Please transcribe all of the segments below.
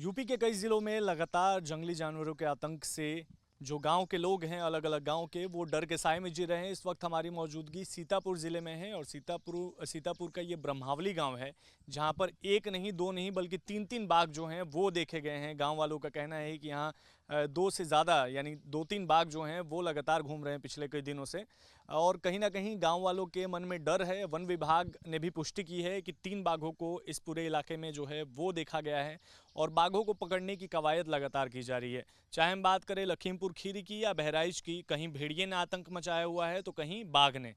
UP के कई जिलों में लगातार जंगली जानवरों के आतंक से जो गांव के लोग हैं, अलग अलग गांव के, वो डर के साए में जी रहे हैं। इस वक्त हमारी मौजूदगी सीतापुर ज़िले में है और सीतापुर का ये ब्रह्मावली गांव है, जहां पर एक नहीं, दो नहीं, बल्कि तीन तीन बाघ जो हैं वो देखे गए हैं। गांव वालों का कहना है कि यहाँ दो से ज़्यादा यानी दो तीन बाघ जो हैं वो लगातार घूम रहे हैं पिछले कई दिनों से। और कहीं ना कहीं गांव वालों के मन में डर है। वन विभाग ने भी पुष्टि की है कि तीन बाघों को इस पूरे इलाके में जो है वो देखा गया है और बाघों को पकड़ने की कवायद लगातार की जा रही है। चाहे हम बात करें लखीमपुर खीरी की या बहराइच की, कहीं भेड़िए ने आतंक मचाया हुआ है तो कहीं बाघ ने।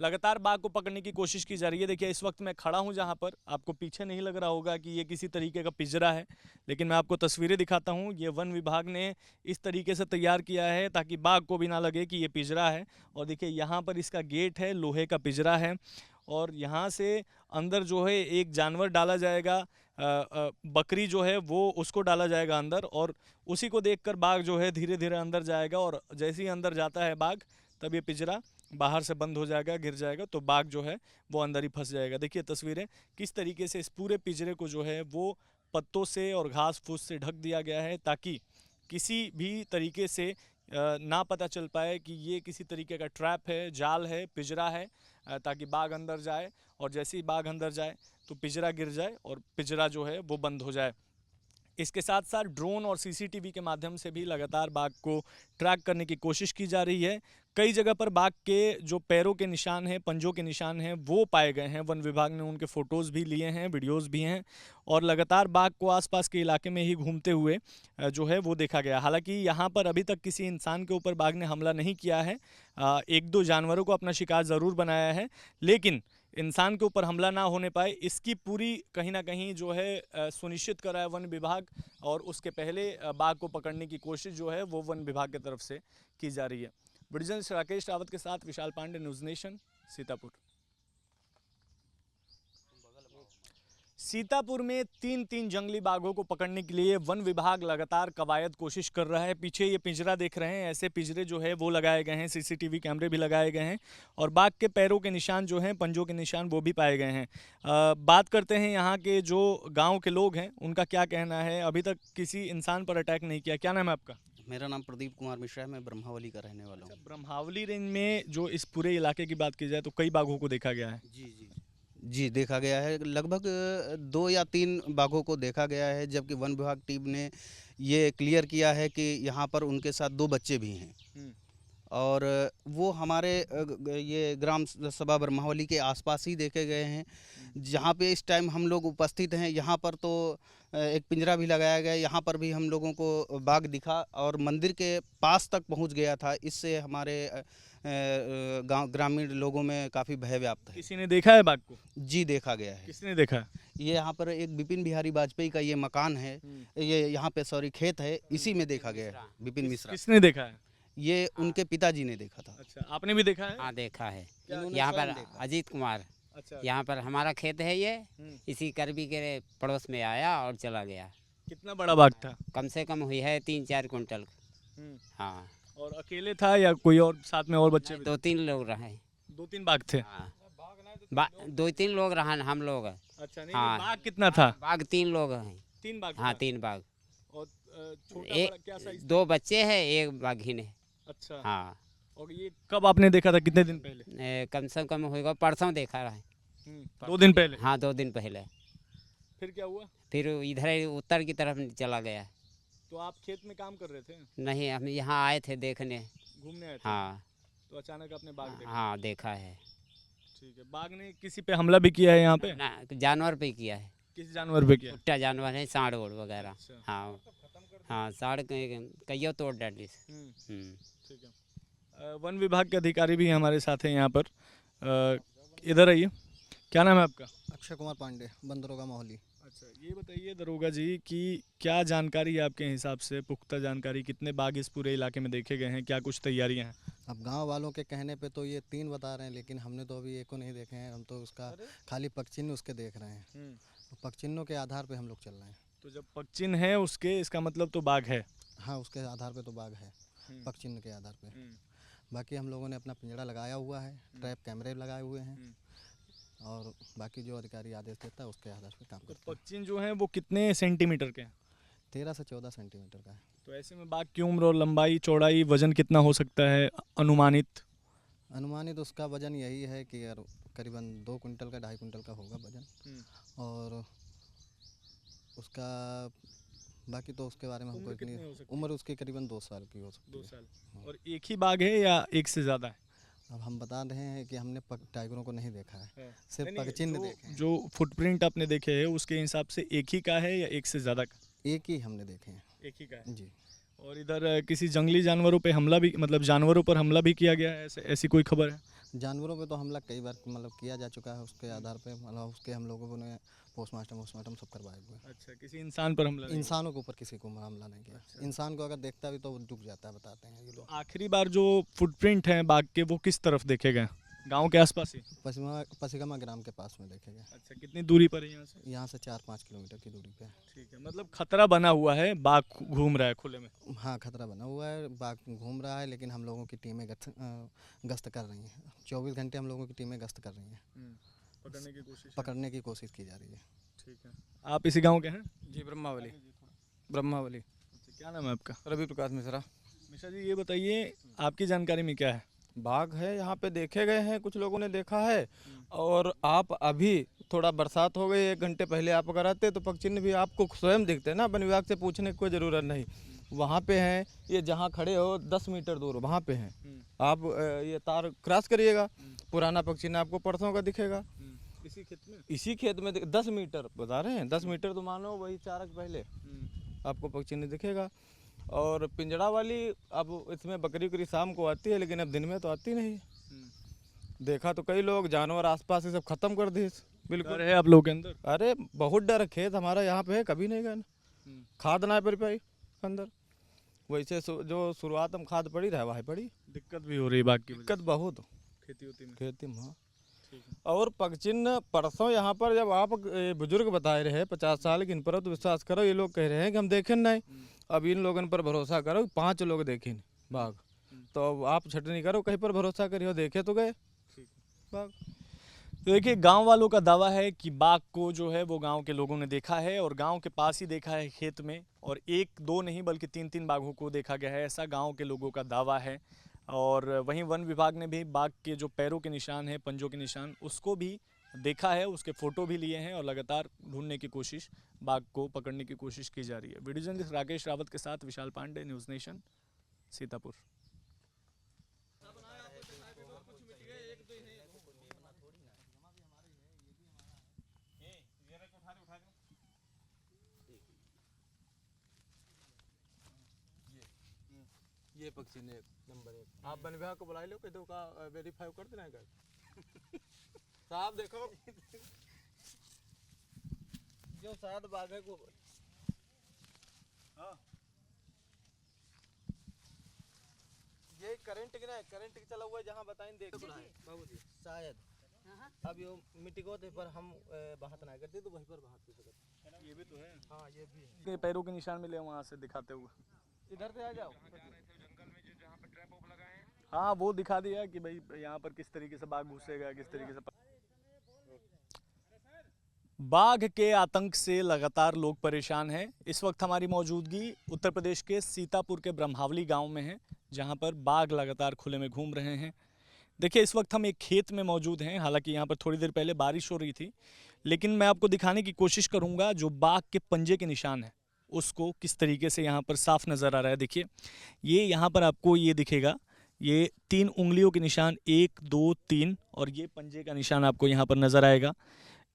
लगातार बाघ को पकड़ने की कोशिश की जा रही है। देखिए, इस वक्त मैं खड़ा हूं जहां पर, आपको पीछे नहीं लग रहा होगा कि ये किसी तरीके का पिंजरा है, लेकिन मैं आपको तस्वीरें दिखाता हूं। ये वन विभाग ने इस तरीके से तैयार किया है ताकि बाघ को भी ना लगे कि ये पिंजरा है। और देखिए, यहाँ पर इसका गेट है, लोहे का पिंजरा है और यहाँ से अंदर जो है एक जानवर डाला जाएगा। बकरी जो है वो उसको डाला जाएगा अंदर और उसी को देखकर बाघ जो है धीरे धीरे अंदर जाएगा और जैसे ही अंदर जाता है बाघ, तब ये पिंजरा बाहर से बंद हो जाएगा, गिर जाएगा, तो बाघ जो है वो अंदर ही फंस जाएगा। देखिए तस्वीरें, किस तरीके से इस पूरे पिंजरे को जो है वो पत्तों से और घास फूस से ढक दिया गया है ताकि किसी भी तरीके से ना पता चल पाए कि ये किसी तरीके का ट्रैप है, जाल है, पिंजरा है, ताकि बाघ अंदर जाए और जैसे ही बाघ अंदर जाए तो पिंजरा गिर जाए और पिंजरा जो है वो बंद हो जाए। इसके साथ साथ ड्रोन और सीसीटीवी के माध्यम से भी लगातार बाघ को ट्रैक करने की कोशिश की जा रही है। कई जगह पर बाघ के जो पैरों के निशान हैं, पंजों के निशान हैं, वो पाए गए हैं। वन विभाग ने उनके फोटोज़ भी लिए हैं, वीडियोस भी हैं और लगातार बाघ को आसपास के इलाके में ही घूमते हुए जो है वो देखा गया। हालांकि यहाँ पर अभी तक किसी इंसान के ऊपर बाघ ने हमला नहीं किया है। एक दो जानवरों को अपना शिकार ज़रूर बनाया है, लेकिन इंसान के ऊपर हमला ना होने पाए, इसकी पूरी कहीं ना कहीं जो है सुनिश्चित करा है वन विभाग। और उसके पहले बाघ को पकड़ने की कोशिश जो है वो वन विभाग की तरफ से की जा रही है। वीडियो राकेश रावत के साथ विशाल पांडे, न्यूज़ नेशन, सीतापुर। सीतापुर में तीन तीन जंगली बाघों को पकड़ने के लिए वन विभाग लगातार कवायद कोशिश कर रहा है। पीछे ये पिंजरा देख रहे हैं, ऐसे पिंजरे जो है वो लगाए गए हैं, सीसीटीवी कैमरे भी लगाए गए हैं और बाघ के पैरों के निशान जो हैं, पंजों के निशान, वो भी पाए गए हैं। बात करते हैं यहाँ के जो गाँव के लोग हैं, उनका क्या कहना है। अभी तक किसी इंसान पर अटैक नहीं किया। क्या नाम है आपका? मेरा नाम प्रदीप कुमार मिश्रा है। मैं ब्रह्मावली का रहने वाला हूँ। ब्रह्मावली रेंज में जो इस पूरे इलाके की बात की जाए तो कई बाघों को देखा गया है। जी जी जी, देखा गया है। लगभग 2 या 3 बाघों को देखा गया है, जबकि वन विभाग टीम ने ये क्लियर किया है कि यहाँ पर उनके साथ 2 बच्चे भी हैं और वो हमारे ये ग्राम सभा ब्रह्मावली के आसपास ही देखे गए हैं। जहाँ पे इस टाइम हम लोग उपस्थित हैं, यहाँ पर तो एक पिंजरा भी लगाया गया। यहाँ पर भी हम लोगों को बाघ दिखा और मंदिर के पास तक पहुँच गया था। इससे हमारे गांव ग्रामीण लोगों में काफ़ी भय व्याप्त है। किसी ने देखा है बाघ को? जी, देखा गया है। किसने देखा है? ये यहाँ पर एक बिपिन बिहारी वाजपेयी का ये मकान है, ये यहाँ पे सॉरी खेत है, इसी में देखा गया है। बिपिन मिश्रा। किसने देखा है? ये उनके पिताजी ने देखा था। अच्छा, आपने भी देखा है? हाँ, देखा है। इन्होंने यहाँ स्वयं पर देखा। अजीत कुमार, अच्छा, यहाँ पर हमारा खेत है ये, इसी करबी के पड़ोस में आया और चला गया। कितना बड़ा बाघ था? कम से कम हुई है 3-4 कुंटल। हाँ, और अकेले था या कोई और साथ में और बच्चे भी? 2-3 लोग रहे। दो तीन बाघ थे? हाँ, 2-3 लोग रहे हम लोग। अच्छा, नहीं, हाँ। बाघ कितना था? बाघ 3 लोग हैं। तीन बाघ हाँ, था? 3 बाघ। और छोटा बड़ा क्या साइज? 2 बच्चे हैं, 1 बाघी ने। अच्छा। हाँ, और ये कब आपने देखा था, कितने दिन पहले? कम से कम होगा परसों देखा रहा है। 2 दिन पहले? हाँ, 2 दिन पहले। फिर क्या हुआ? फिर इधर उत्तर की तरफ चला गया। तो आप खेत में काम कर रहे थे? नहीं, हम यहाँ आए थे देखने। घूमने आए थे? हाँ। तो अचानक आपने बाघ देखा? हाँ, देखा है। ठीक है। बाघ ने किसी पे हमला भी किया है यहाँ पे? ना, जानवर पे किया है। किस जानवर पे किया? भुट्टा जानवर है, सांड ओड़ वगैरह। अच्छा। हाँ हाँ, सांड कईयो तोड़ डाली। ठीक है। वन विभाग के अधिकारी भी हमारे साथ हैं यहाँ पर। इधर आइए। क्या नाम है आपका? अक्षय कुमार पांडे, बंदरोगा मोहली। अच्छा, ये बताइए दरोगा जी कि क्या जानकारी है आपके हिसाब से, पुख्ता जानकारी, कितने बाघ इस पूरे इलाके में देखे गए हैं, क्या कुछ तैयारियां हैं? अब गांव वालों के कहने पे तो ये 3 बता रहे हैं, लेकिन हमने तो अभी एको नहीं देखे हैं। हम तो उसका खाली पगचिन्ह उसके देख रहे हैं। तो पगचिन्हों के आधार पे हम लोग चल रहे हैं। तो जब पगचिन्ह है उसके, इसका मतलब तो बाघ है? हाँ, उसके आधार पे तो बाघ है, पगचिन्ह के आधार पे। बाकी हम लोगों ने अपना पिंजड़ा लगाया हुआ है, ट्रैप कैमरे लगाए हुए हैं और बाकी जो अधिकारी आदेश देता है उसके आधार पे काम करते हैं। पगचिन्ह जो है वो कितने सेंटीमीटर के हैं? 13 से 14 सेंटीमीटर का है। तो ऐसे में बाघ की उम्र और लंबाई चौड़ाई वजन कितना हो सकता है अनुमानित? अनुमानित उसका वजन यही है कि यार करीबन 2 कुंटल का 2.5 कुंटल का होगा वजन। और उसका बाकी तो उसके बारे में हमको उम्र इतनी कितनी हो सकती है? उम्र उसकी करीबन 2 साल की हो सकती 2 है। साल। और एक ही बाघ है या एक से ज्यादा है? अब हम बता रहे हैं कि हमने टाइगरों को नहीं देखा है, हाँ। सिर्फ नहीं, पगचिन्ह जो देखे हैं। जो फुटप्रिंट आपने देखे हैं उसके हिसाब से एक ही का है या एक से ज्यादा का? एक ही हमने देखे हैं। एक ही का है। जी। और इधर किसी जंगली जानवरों पे हमला भी, मतलब जानवरों पर हमला भी किया गया है, ऐसी कोई खबर है? जानवरों पे तो हमला कई बार मतलब किया जा चुका है, उसके आधार पे मतलब उसके हम लोगों ने पोस्टमार्टम सब करवाए हुए हैं। अच्छा, किसी इंसान पर हमला नहीं हुआ। इंसानों के ऊपर किसी को हमला नहीं किया। इंसान को अगर देखता भी तो वो डूब जाता है, बताते हैं ये तो लोग। आखिरी बार जो फुटप्रिंट हैं बाघ के वो किस तरफ देखे गए? गांव के आसपास ही? पसिगमा ग्राम के पास में देखे गए। अच्छा, कितनी दूरी पर है यहाँ से? यहाँ से 4-5 किलोमीटर की दूरी पे है। ठीक है, मतलब खतरा बना हुआ है, बाघ घूम रहा है खुले में। हाँ, खतरा बना हुआ है, बाघ घूम रहा है, लेकिन हम लोगों की टीमें गश्त कर रही हैं। 24 घंटे हम लोगों की टीमें गश्त कर रही हैं। पकड़ने की कोशिश की जा रही है। ठीक है। आप इसी गांव के हैं? जी, ब्रह्मावली। ब्रह्मावली। अच्छा, क्या नाम है आपका? रवि प्रकाश मिश्रा। मिश्रा जी, ये बताइए आपकी जानकारी में क्या है? बाघ है यहाँ पे, देखे गए हैं, कुछ लोगों ने देखा है। और आप अभी थोड़ा बरसात हो गई, 1 घंटे पहले आप अगर आते तो पक्षी भी आपको स्वयं दिखते हैं ना, वन विभाग से पूछने की कोई ज़रूरत नहीं। वहाँ पे हैं, ये जहाँ खड़े हो 10 मीटर दूर वहाँ पे हैं। आप ये तार क्रॉस करिएगा, पुराना पक्षी आपको परसों का दिखेगा। इसी खेत में? इसी खेत में 10 मीटर बता रहे हैं, 10 मीटर तो मानो वही 4 पहले आपको पक्षी नहीं दिखेगा। और पिंजड़ा वाली अब इसमें बकरी उकरी शाम को आती है, लेकिन अब दिन में तो आती नहीं। देखा तो कई लोग, जानवर आसपास से सब खत्म कर दिए बिल्कुल। डर है आप लोग के अंदर? अरे बहुत डर है, खेत हमारा यहाँ पे है, कभी नहीं गए, खाद ना पड़ पाई अंदर। वैसे जो शुरुआत में खाद पड़ी रहा वही पड़ी। दिक्कत भी हो रही है बाघ की वजह दिक्कत बहुत से खेती में? खेती में। हाँ, और पगचिन्ह परसों यहाँ पर जब आप बुजुर्ग बताए रहे 50 साल के, इन पर तो विश्वास करो, ये लोग कह रहे हैं कि हम देखें नहीं। अब इन लोगों पर भरोसा करो, 5 लोग देखें बाघ, तो अब आप छटनी करो, कहीं पर भरोसा करियो, देखे तो गए बाघ। तो देखिए, गांव वालों का दावा है कि बाघ को जो है वो गांव के लोगों ने देखा है और गांव के पास ही देखा है खेत में, और 1-2 नहीं बल्कि 3-3 बाघों को देखा गया है, ऐसा गांव के लोगों का दावा है। और वहीं वन विभाग ने भी बाघ के जो पैरों के निशान हैं, पंजों के निशान, उसको भी देखा है, उसके फ़ोटो भी लिए हैं और लगातार ढूंढने की कोशिश, बाघ को पकड़ने की कोशिश की जा रही है। वीडियो जर्नलिस्ट राकेश रावत के साथ विशाल पांडे, न्यूज़ नेशन, सीतापुर। ये पक्षी ने नंबर 1। आप वन विभाग को बुला लो, कह दो का वेरीफाई कर देना है साहब। देखो जो शायद बाघ है को। हाँ, ये करंट की ना, करंट की चला हुआ है जहाँ बताएं देख बाबू जी शायद। अब ये मिट्टी को पर हम बहात ना करते तो वहीं पर बहात कर सकते। ये भी तो है। हाँ, ये भी है। के पैरों के निशान मिले वहाँ से दिखाते हुए। इधर से आ जाओ। हाँ, वो दिखा दिया कि भाई यहाँ पर किस तरीके से बाघ घुसेगा, किस तरीके से। बाघ के आतंक से लगातार लोग परेशान हैं। इस वक्त हमारी मौजूदगी उत्तर प्रदेश के सीतापुर के ब्रह्मावली गांव में है, जहां पर बाघ लगातार खुले में घूम रहे हैं। देखिए, इस वक्त हम एक खेत में मौजूद हैं, हालांकि यहाँ पर थोड़ी देर पहले बारिश हो रही थी, लेकिन मैं आपको दिखाने की कोशिश करूँगा जो बाघ के पंजे के निशान हैं उसको किस तरीके से यहाँ पर साफ नज़र आ रहा है। देखिए, ये यहाँ पर आपको ये दिखेगा, ये 3 उंगलियों के निशान, 1, 2, 3, और ये पंजे का निशान आपको यहाँ पर नज़र आएगा।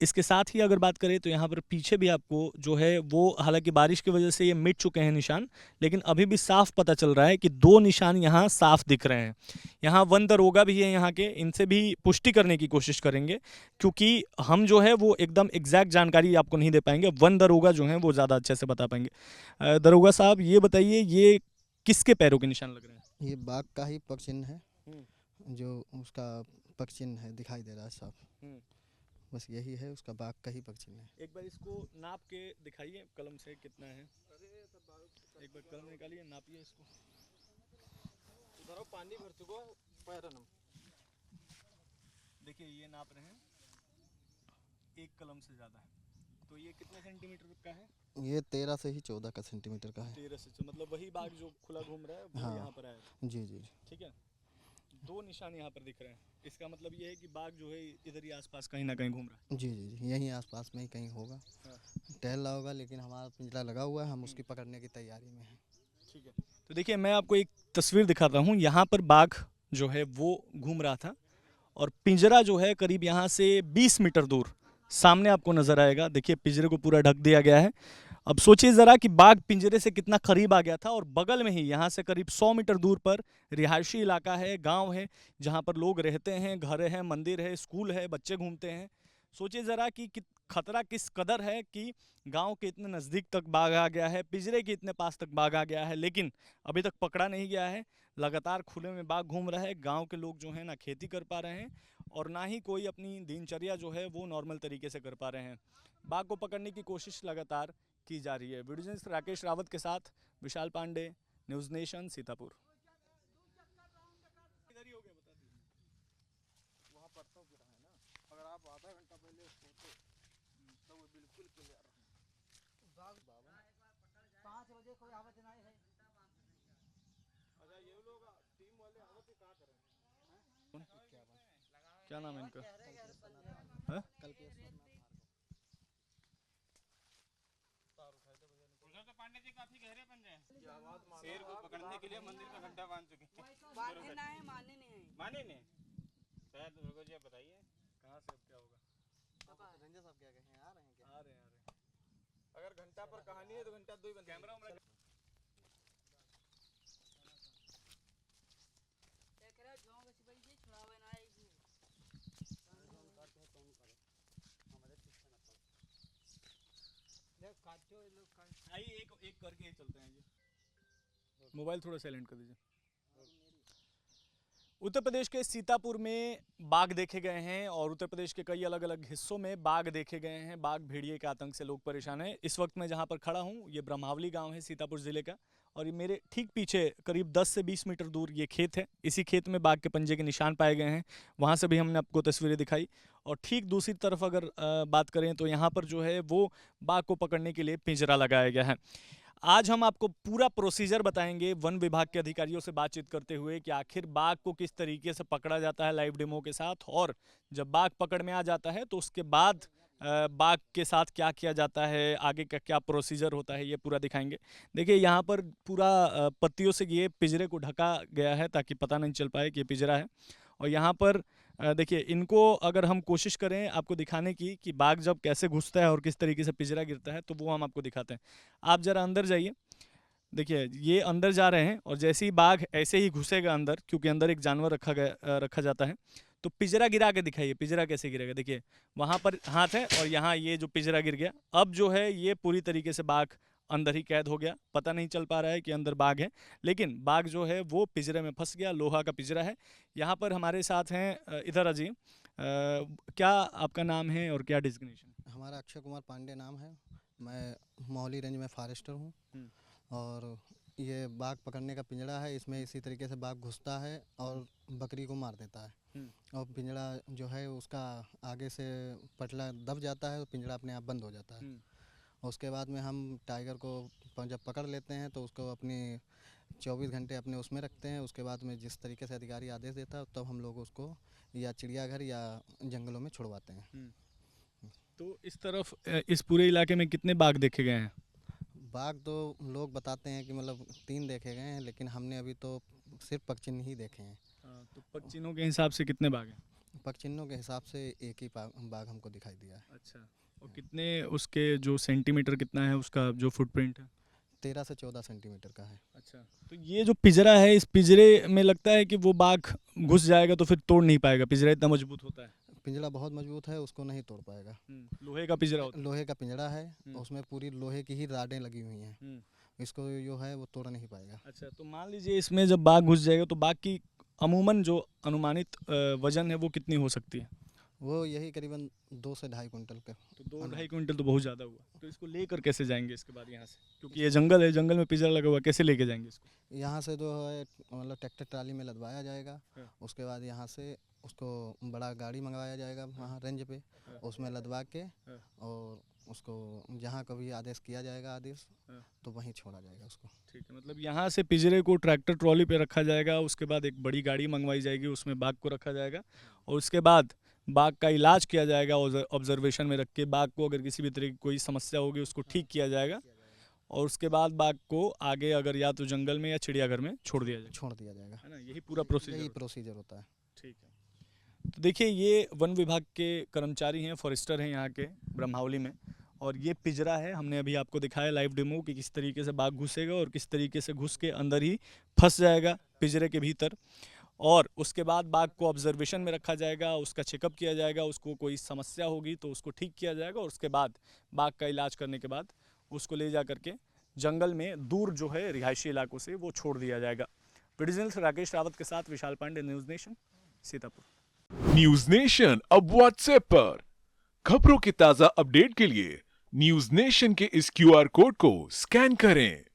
इसके साथ ही अगर बात करें तो यहाँ पर पीछे भी आपको जो है वो, हालांकि बारिश की वजह से ये मिट चुके हैं निशान, लेकिन अभी भी साफ पता चल रहा है कि 2 निशान यहाँ साफ दिख रहे हैं। यहाँ वन दरोगा भी है यहाँ के, इनसे भी पुष्टि करने की कोशिश करेंगे, क्योंकि हम जो है वो एकदम एग्जैक्ट जानकारी आपको नहीं दे पाएंगे, वन दरोगा जो हैं वो ज़्यादा अच्छे से बता पाएंगे। दरोगा साहब, ये बताइए, ये किसके पैरों के निशान लग रहे हैं? ये बाघ का ही पगचिन्ह है, जो उसका पगचिन्ह है, दिखाई दे रहा है साफ। बस यही है, उसका बाघ का ही पगचिन्ह है। एक बार इसको नाप के दिखाइए कलम से, कितना है। एक बार कलम निकालिए, नापिए इसको। उधर पानी भर चुका पैरन। देखिए, ये नाप रहे हैं, 1 कलम से ज़्यादा है। तो ये कितने सेंटीमीटर का है? ये 13 से ही 14 का सेंटीमीटर का है। 13 से मतलब वही बाघ जो खुला घूम रहा है वो हाँ। यहाँ पर आया था। जी जी। ठीक है, 2 निशान यहाँ पर दिख रहे हैं, इसका मतलब ये है कि बाघ जो है इधर ही आसपास कहीं ना कहीं घूम रहा है। जी जी जी, यहीं आसपास में ही कहीं होगा, हाँ। टहल रहा होगा, लेकिन हमारा पिंजरा लगा हुआ है, हम उसकी पकड़ने की तैयारी में हैं। ठीक है, तो देखिए मैं आपको एक तस्वीर दिखाता हूँ। यहाँ पर बाघ जो है वो घूम रहा था और पिंजरा जो है करीब यहाँ से 20 मीटर दूर सामने आपको नजर आएगा। देखिए पिंजरे को पूरा ढक दिया गया है। अब सोचिए जरा कि बाघ पिंजरे से कितना करीब आ गया था और बगल में ही यहाँ से करीब 100 मीटर दूर पर रिहायशी इलाका है, गांव है, जहाँ पर लोग रहते हैं, घर है, मंदिर है, स्कूल है, बच्चे घूमते हैं। सोचिए जरा कि खतरा किस कदर है कि गांव के इतने नज़दीक तक बाघ आ गया है, पिंजरे के इतने पास तक बाघ आ गया है, लेकिन अभी तक पकड़ा नहीं गया है। लगातार खुले में बाघ घूम रहा है। गांव के लोग जो हैं ना खेती कर पा रहे हैं और ना ही कोई अपनी दिनचर्या जो है वो नॉर्मल तरीके से कर पा रहे हैं। बाघ को पकड़ने की कोशिश लगातार की जा रही है। वीडियो जर्नलिस्ट राकेश रावत के साथ विशाल पांडे, न्यूज़ नेशन, सीतापुर। क्या नाम है इनका? हाँ? शेर को पकड़ने के लिए मंदिर में घंटा बांध चुके हैं। माने नहीं है। माने नहीं शायद मेरे को जी बताइए कहाँ से अब क्या होगा? रंजन साहब क्या कहें, आ रहे हैं क्या? आ रहे हैं। अगर घंटा पर कहानी है तो घंटा 2 ही बंद कैमरा उमरा आइए एक एक करके ही चलते हैं जी। मोबाइल थोड़ा साइलेंट कर दीजिए। उत्तर प्रदेश के सीतापुर में बाघ देखे गए हैं और उत्तर प्रदेश के कई अलग अलग हिस्सों में बाघ देखे गए हैं। बाघ भेड़िए के आतंक से लोग परेशान हैं। इस वक्त मैं जहां पर खड़ा हूं ये ब्रह्मावली गांव है सीतापुर ज़िले का और ये मेरे ठीक पीछे करीब 10 से 20 मीटर दूर ये खेत है। इसी खेत में बाघ के पंजे के निशान पाए गए हैं। वहां से भी हमने आपको तस्वीरें दिखाई और ठीक दूसरी तरफ अगर बात करें तो यहाँ पर जो है वो बाघ को पकड़ने के लिए पिंजरा लगाया गया है। आज हम आपको पूरा प्रोसीजर बताएंगे वन विभाग के अधिकारियों से बातचीत करते हुए कि आखिर बाघ को किस तरीके से पकड़ा जाता है लाइव डेमो के साथ, और जब बाघ पकड़ में आ जाता है तो उसके बाद बाघ के साथ क्या किया जाता है, आगे का क्या प्रोसीजर होता है, ये पूरा दिखाएंगे। देखिए यहाँ पर पूरा पत्तियों से ये पिंजरे को ढका गया है ताकि पता नहीं चल पाए कि ये पिंजरा है। और यहाँ पर देखिए इनको अगर हम कोशिश करें आपको दिखाने की कि बाघ जब कैसे घुसता है और किस तरीके से पिंजरा गिरता है तो वो हम आपको दिखाते हैं। आप ज़रा अंदर जाइए। देखिए ये अंदर जा रहे हैं और जैसे ही बाघ ऐसे ही घुसेगा अंदर, क्योंकि अंदर एक जानवर रखा जाता है, तो पिंजरा गिरा के दिखाइए पिंजरा कैसे गिरेगा। देखिए वहाँ पर हाथ है और यहाँ ये जो पिंजरा गिर गया, अब जो है ये पूरी तरीके से बाघ अंदर ही कैद हो गया। पता नहीं चल पा रहा है कि अंदर बाघ है, लेकिन बाघ जो है वो पिंजरे में फंस गया। लोहा का पिंजरा है। यहाँ पर हमारे साथ हैं इधर अजी, क्या आपका नाम है और क्या डिजिग्नेशन? हमारा अक्षय कुमार पांडे नाम है। मैं मोहाली रेंज में फॉरेस्टर हूँ और ये बाघ पकड़ने का पिंजरा है। इसमें इसी तरीके से बाघ घुसता है और बकरी को मार देता है और पिंजरा जो है उसका आगे से पटला दब जाता है तो पिंजरा अपने आप बंद हो जाता है। उसके बाद में हम टाइगर को जब पकड़ लेते हैं तो उसको अपनी 24 घंटे अपने उसमें रखते हैं। उसके बाद में जिस तरीके से अधिकारी आदेश देता है तब हम लोग उसको या चिड़ियाघर या जंगलों में छुड़वाते हैं। तो इस तरफ इस पूरे इलाके में कितने बाघ देखे गए हैं? बाघ तो लोग बताते हैं कि मतलब 3 देखे गए हैं, लेकिन हमने अभी तो सिर्फ पगचिन्ह ही देखे हैं। तो पगचिन्हों के हिसाब से कितने बाघ हैं? पगचिन्हों के हिसाब से एक ही बाघ हमको दिखाई दिया है। अच्छा, और कितने उसके जो सेंटीमीटर कितना है उसका जो फुटप्रिंट है? 13 से 14 सेंटीमीटर का है। अच्छा, तो ये जो पिंजरा है, इस पिंजरे में लगता है कि वो बाघ घुस जाएगा तो फिर तोड़ नहीं पाएगा, पिंजरा इतना मजबूत होता है? पिंजरा बहुत मजबूत है, उसको नहीं तोड़ पाएगा। लोहे का पिंजरा होता लोहे का पिंजरा है, उसमें पूरी लोहे की ही राडें लगी हुई हैं। है। इसको जो है वो तोड़ नहीं पाएगा। अच्छा, तो मान लीजिए इसमें जब बाघ घुस जाएगा तो बाघ की अमूमन जो अनुमानित वजन है वो कितनी हो सकती है? वो यही करीबन 2 से ढाई कुंटल का। तो 2-2.5 क्विंटल तो बहुत ज़्यादा हुआ। तो इसको लेकर कैसे जाएंगे इसके बाद यहाँ से, क्योंकि ये जंगल है, जंगल में पिंजरा लगा हुआ, कैसे लेके जाएंगे इसको? यहाँ से जो है मतलब ट्रैक्टर ट्राली में लदवाया जाएगा। हाँ। उसके बाद यहाँ से उसको बड़ा गाड़ी मंगवाया जाएगा वहाँ रेंज पे, उसमें लदवा के हाँ। और उसको जहाँ कभी आदेश किया जाएगा आदेश हाँ। तो वहीं छोड़ा जाएगा उसको। ठीक है, मतलब यहाँ से पिंजरे को ट्रैक्टर ट्रॉली पे रखा जाएगा, उसके बाद एक बड़ी गाड़ी मंगवाई जाएगी, उसमें बाघ को रखा जाएगा और उसके बाद बाघ का इलाज किया जाएगा ऑब्जर्वेशन में रख के। बाघ को अगर किसी भी तरह की कोई समस्या होगी उसको ठीक किया जाएगा और उसके बाद बाघ को आगे अगर या तो जंगल में या चिड़ियाघर में छोड़ दिया जाएगा, छोड़ दिया जाएगा। है ना? यही पूरा प्रोसीजर यही प्रोसीजर होता है। ठीक है। तो देखिए ये वन विभाग के कर्मचारी हैं, फॉरेस्टर हैं यहाँ के ब्रह्मावली में, और ये पिंजरा है। हमने अभी आपको दिखाया लाइव डेमो कि किस तरीके से बाघ घुसेगा और किस तरीके से घुस के अंदर ही फंस जाएगा पिंजरे के भीतर, और उसके बाद बाघ को ऑब्जर्वेशन में रखा जाएगा, उसका चेकअप किया जाएगा, उसको कोई समस्या होगी तो उसको ठीक किया जाएगा और उसके बाद बाघ का इलाज करने के बाद उसको ले जा करके जंगल में दूर जो है रिहायशी इलाकों से वो छोड़ दिया जाएगा। वीडियो जर्नलिस्ट राकेश रावत के साथ Vishal Pandey, News Nation, Sitapur. News Nation अब व्हाट्सएप पर खबरों की ताजा अपडेट के लिए न्यूज नेशन के इस QR कोड को स्कैन करें।